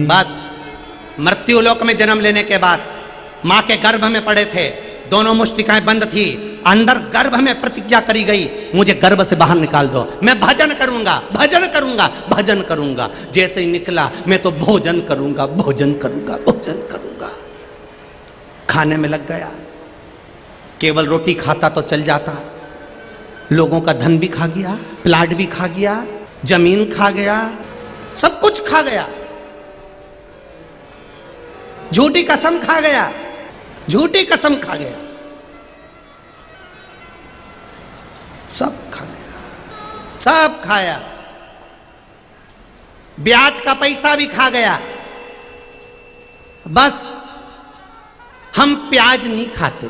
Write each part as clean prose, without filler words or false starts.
बस मृत्यु लोक में जन्म लेने के बाद मां के गर्भ में पड़े थे, दोनों मुष्टिकाएं बंद थी, अंदर गर्भ में प्रतिज्ञा करी गई, मुझे गर्भ से बाहर निकाल दो, मैं भजन करूंगा, भजन करूंगा, भजन करूंगा। जैसे ही निकला मैं तो भोजन करूंगा, भोजन करूंगा, भोजन करूंगा। खाने में लग गया, केवल रोटी खाता तो चल जाता, लोगों का धन भी खा गया, प्लाट भी खा गया, जमीन खा गया, सब कुछ खा गया, झूठी कसम खा गया, झूठी कसम खा गया, सब खा गया, सब खाया, ब्याज का पैसा भी खा गया। बस हम प्याज नहीं खाते,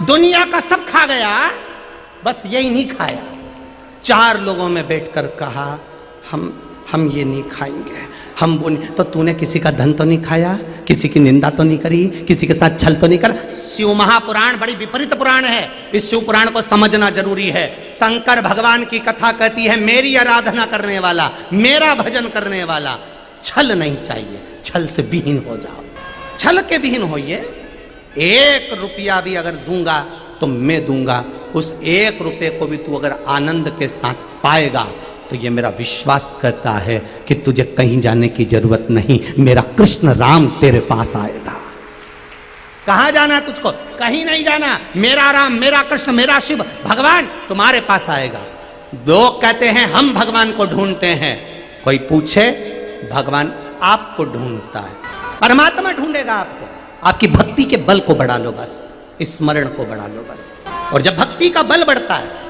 दुनिया का सब खा गया, बस यही नहीं खाया। 4 लोगों में बैठकर कहा हम ये नहीं खाएंगे, हम वो नहीं। तो तूने किसी का धन तो नहीं खाया, किसी की निंदा तो नहीं करी, किसी के साथ छल तो नहीं करा। शिव महापुराण बड़ी विपरीत पुराण है, इस शिव पुराण को समझना जरूरी है। शंकर भगवान की कथा कहती है, मेरी आराधना करने वाला, मेरा भजन करने वाला, छल नहीं चाहिए, छल से विहीन हो जाओ, छल के विहीन होइए। 1 रुपया भी अगर दूंगा तो मैं दूंगा, उस 1 रुपये को भी तू अगर आनंद के साथ पाएगा तो ये मेरा विश्वास करता है कि तुझे कहीं जाने की जरूरत नहीं, मेरा कृष्ण राम तेरे पास आएगा। कहां जाना है तुझको? कहीं नहीं जाना, मेरा राम, मेरा कृष्ण, मेरा शिव भगवान तुम्हारे पास आएगा। लोग कहते हैं हम भगवान को ढूंढते हैं, कोई पूछे भगवान आपको ढूंढता है, परमात्मा ढूंढेगा आपको। आपकी भक्ति के बल को बढ़ा लो, बस स्मरण को बढ़ा लो बस। और जब भक्ति का बल बढ़ता है,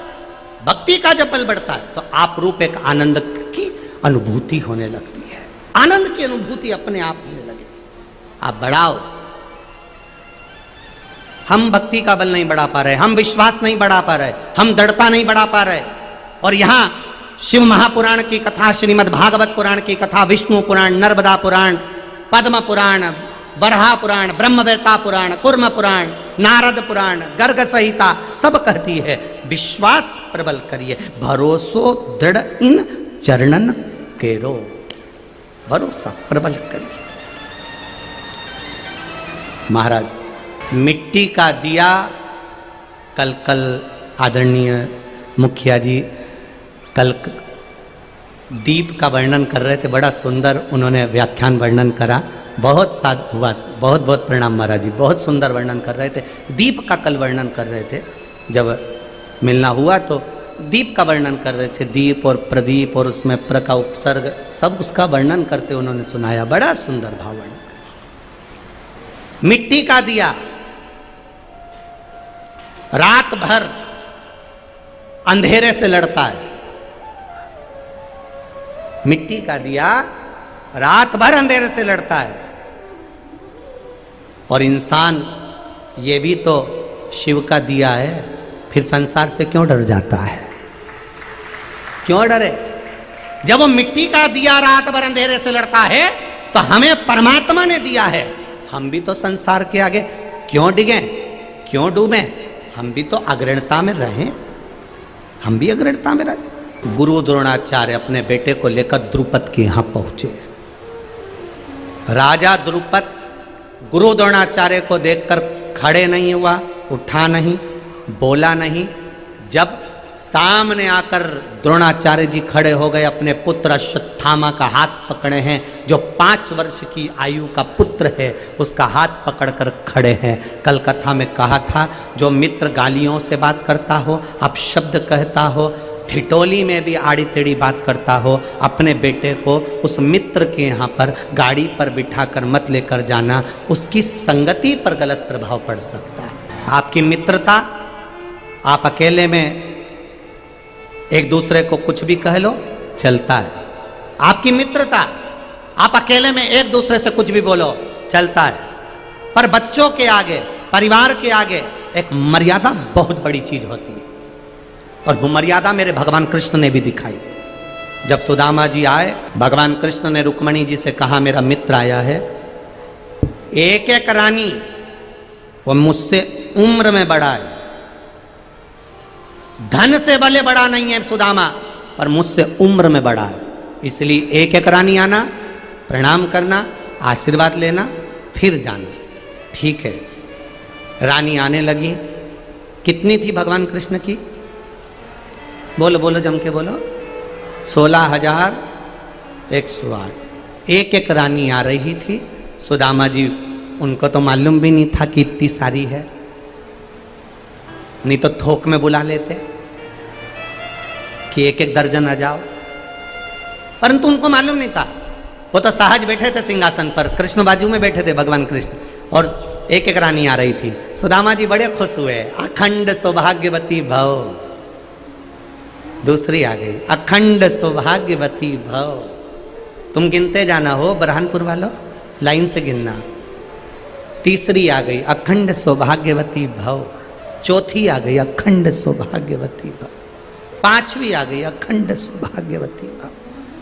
भक्ति का जब बल बढ़ता है तो आप रूप एक आनंद की अनुभूति होने लगती है, आनंद की अनुभूति अपने आप होने लगे। आप बढ़ाओ, हम भक्ति का बल नहीं बढ़ा पा रहे, हम विश्वास नहीं बढ़ा पा रहे, हम दृढ़ता नहीं बढ़ा पा रहे। और यहां शिव महापुराण की कथा, श्रीमद् भागवत पुराण की कथा, विष्णु पुराण, नर्मदा पुराण, पद्म पुराण, बरहा पुराण, ब्रह्मवेत्ता पुराण, कूर्म पुराण, नारद पुराण, गर्ग संहिता सब कहती है विश्वास प्रबल करिए, भरोसो दृढ़ इन चरणन केरो, भरोसा प्रबल करिए। महाराज मिट्टी का दिया, कल आदरणीय मुखिया जी कल दीप का वर्णन कर रहे थे, बड़ा सुंदर उन्होंने व्याख्यान वर्णन करा, बहुत साध हुआ, बहुत बहुत प्रणाम महाराज जी, बहुत सुंदर वर्णन कर रहे थे। दीप का कल वर्णन कर रहे थे, जब मिलना हुआ तो दीप का वर्णन कर रहे थे, दीप और प्रदीप और उसमें प्र का उपसर्ग सब उसका वर्णन करते उन्होंने सुनाया, बड़ा सुंदर भाव वर्णन। मिट्टी का दिया रात भर अंधेरे से लड़ता है, मिट्टी का दिया रात भर अंधेरे से लड़ता है। और इंसान ये भी तो शिव का दिया है, फिर संसार से क्यों डर जाता है? क्यों डरे? जब वो मिट्टी का दिया रात भर अंधेरे से लड़ता है तो हमें परमात्मा ने दिया है, हम भी तो संसार के आगे क्यों डिगे, क्यों डूबे? हम भी तो अग्रणता में रहें, हम भी अग्रणता में रहें। गुरु द्रोणाचार्य अपने बेटे को लेकर द्रुपद के यहां पहुंचे। राजा द्रुपद गुरु द्रोणाचार्य को देखकर खड़े नहीं हुआ, उठा नहीं, बोला नहीं। जब सामने आकर द्रोणाचार्य जी खड़े हो गए, अपने पुत्र अश्वत्थामा का हाथ पकड़े हैं, जो 5 वर्ष की आयु का पुत्र है, उसका हाथ पकड़कर खड़े हैं। कल कथा में कहा था, जो मित्र गालियों से बात करता हो, अपशब्द कहता हो, ठिठोली में भी आड़ी टेढ़ी बात करता हो, अपने बेटे को उस मित्र के यहाँ पर गाड़ी पर बिठाकर मत लेकर जाना, उसकी संगति पर गलत प्रभाव पड़ सकता है। आपकी मित्रता, आप अकेले में एक दूसरे को कुछ भी कह लो चलता है। आपकी मित्रता, आप अकेले में एक दूसरे से कुछ भी बोलो चलता है, पर बच्चों के आगे, परिवार के आगे एक मर्यादा बहुत बड़ी चीज होती है। और वो मर्यादा मेरे भगवान कृष्ण ने भी दिखाई। जब सुदामा जी आए, भगवान कृष्ण ने रुक्मणी जी से कहा, मेरा मित्र आया है, एक एक रानी, वो मुझसे उम्र में बड़ा है, धन से भले बड़ा नहीं है सुदामा, पर मुझसे उम्र में बड़ा है, इसलिए एक एक रानी आना, प्रणाम करना, आशीर्वाद लेना, फिर जाना। ठीक है, रानी आने लगी। कितनी थी भगवान कृष्ण की? बोलो बोलो, जम के बोलो। 16,108। एक एक रानी आ रही थी। सुदामा जी, उनको तो मालूम भी नहीं था कि इतनी सारी है, नहीं तो थोक में बुला लेते कि एक एक दर्जन आ जाओ, परंतु उनको मालूम नहीं था। वो तो सहज बैठे थे सिंहासन पर, कृष्ण बाजू में बैठे थे भगवान कृष्ण, और एक एक रानी आ रही थी। सुदामा जी बड़े खुश हुए। अखंड सौभाग्यवती भव। दूसरी आ गई, अखंड सौभाग्यवती भव। तुम गिनते जाना हो बरहानपुर वालों, लाइन से गिनना। तीसरी आ गई, अखंड सौभाग्यवती भव। चौथी आ गई, अखंड सौभाग्यवती भव। पांचवी आ गई, अखंड सौभाग्यवती भव।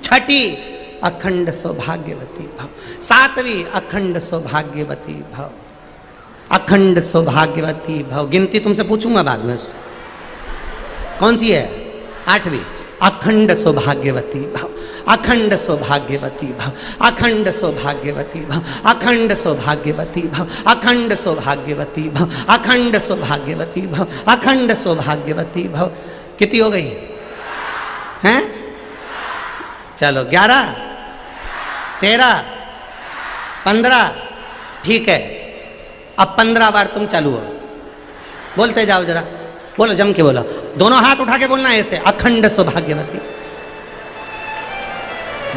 छठी, अखंड सौभाग्यवती भव। सातवीं, अखंड सौभाग्यवती भव। अखंड सौभाग्यवती भव। गिनती तुमसे पूछूंगा बाद में, कौन सी है? आठवीं, अखंड सौभाग्यवती भव। अखंड सौभाग्यवती भव। अखंड सौभाग्यवती भव। अखंड सौभाग्यवती भव। अखंड सौभाग्यवती भव। अखंड सौभाग्यवती भव। अखंड सौभाग्यवती भव। कितनी हो गई हैं? चलो 11, 13, 15। ठीक है, अब 15 बार तुम चालू हो। बोलते जाओ जरा, बोलो, जम के बोलो। दोनों हाथ उठा के बोलना ऐसे, अखंड सौभाग्यवती।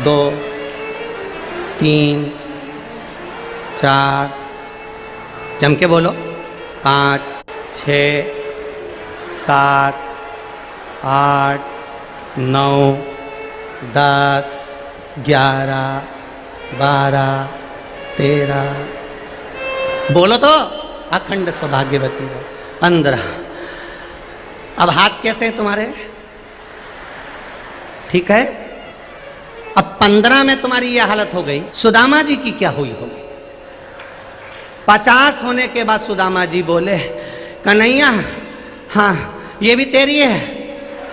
2, 3, 4, जम के बोलो। 5, 6, 7, 8, 9, 10, 11, 12, 13। बोलो तो, अखंड सौभाग्यवती। 15। अब हाथ कैसे हैं तुम्हारे? ठीक है, अब 15 में तुम्हारी यह हालत हो गई। सुदामा जी की क्या हुई होगी? 50 होने के बाद सुदामा जी बोले, कन्हैया, हाँ ये भी तेरी है,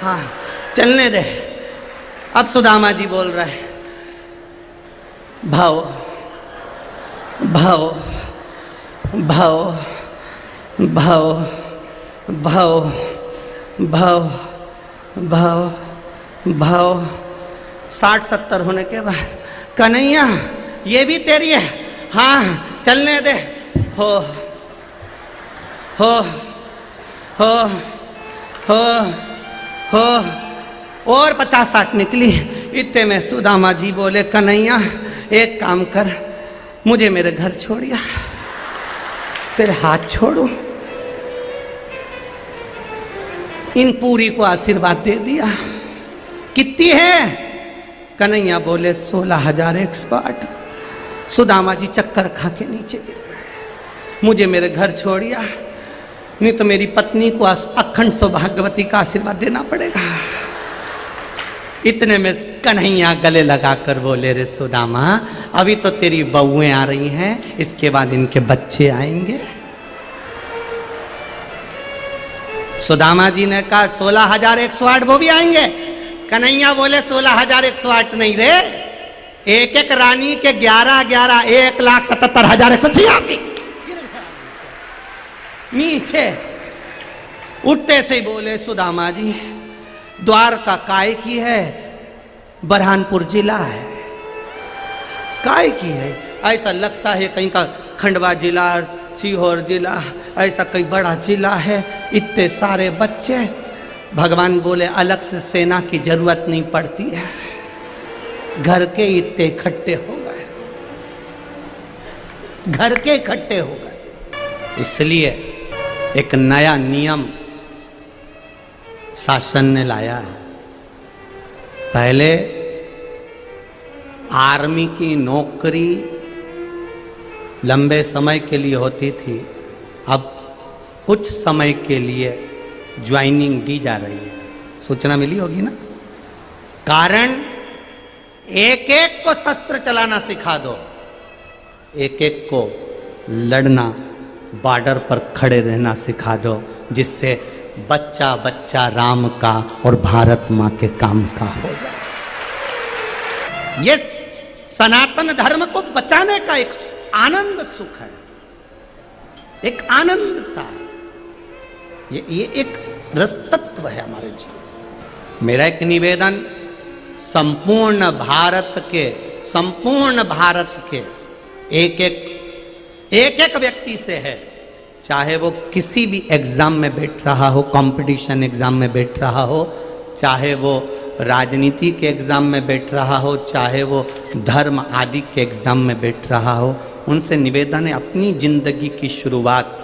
हाँ चलने दे। अब सुदामा जी बोल रहे, भाव भाव भाव भाव भाव भाव भाव भाव। 60-70 होने के बाद, कन्हैया ये भी तेरी है, हाँ चलने दे। हो हो हो हो हो। और 50-60 निकली। इतने में सुदामा जी बोले, कन्हैया एक काम कर, मुझे मेरे घर छोड़िया, तेरे हाथ छोड़ू। इन पूरी को आशीर्वाद दे दिया। कितनी है? कन्हैया बोले 16,108। सुदामा जी चक्कर खा के नीचे गिर गए। मुझे मेरे घर छोड़िया, नहीं तो मेरी पत्नी को अखंड सौभाग्यवती का आशीर्वाद देना पड़ेगा। इतने में कन्हैया गले लगाकर बोले, रे सुदामा, अभी तो तेरी बहुएं आ रही हैं, इसके बाद इनके बच्चे आएंगे। सुदामा जी ने कहा 16,108 वो भी आएंगे। कन्हैया बोले 16,108 नहीं रे, एक एक रानी के 11-11, 1,77,186। नीचे उठते से ही बोले सुदामा जी, द्वारका काय की है? बरहानपुर जिला है। काय की है? ऐसा लगता है कहीं का खंडवा जिला, सीहोर जिला, ऐसा कई बड़ा जिला है। इतने सारे बच्चे। भगवान बोले, अलग से सेना की जरूरत नहीं पड़ती है, घर के इतने इकट्ठे हो गए, घर के इकट्ठे हो गए। इसलिए एक नया नियम शासन ने लाया है। पहले आर्मी की नौकरी लंबे समय के लिए होती थी, अब कुछ समय के लिए ज्वाइनिंग दी जा रही है। सूचना मिली होगी ना? कारण एक एक को शस्त्र चलाना सिखा दो, एक एक को लड़ना, बॉर्डर पर खड़े रहना सिखा दो, जिससे बच्चा बच्चा राम का और भारत माँ के काम का हो जाए। ये सनातन धर्म को बचाने का एक आनंद सुख है, एक आनंदता है। ये एक रस तत्व है हमारे जीवन। मेरा एक निवेदन संपूर्ण भारत के एक एक व्यक्ति से है, चाहे वो किसी भी एग्जाम में बैठ रहा हो, कंपटीशन एग्जाम में बैठ रहा हो, चाहे वो राजनीति के एग्जाम में बैठ रहा हो, चाहे वो धर्म आदि के एग्जाम में बैठ रहा हो, उनसे निवेदन है अपनी जिंदगी की शुरुआत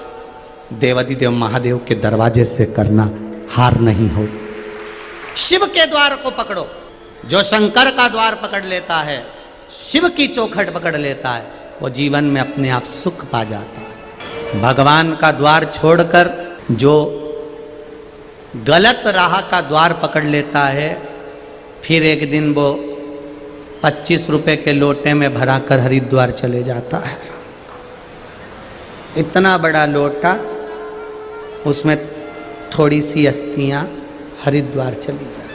देवादिदेव महादेव के दरवाजे से करना, हार नहीं हो। शिव के द्वार को पकड़ो। जो शंकर का द्वार पकड़ लेता है, शिव की चौखट पकड़ लेता है, वो जीवन में अपने आप सुख पा जाता है। भगवान का द्वार छोड़कर जो गलत राह का द्वार पकड़ लेता है, फिर एक दिन वो 25 रुपए के लोटे में भराकर हरिद्वार चले जाता है। इतना बड़ा लोटा, उसमें थोड़ी सी अस्थियां, हरिद्वार चली जाती।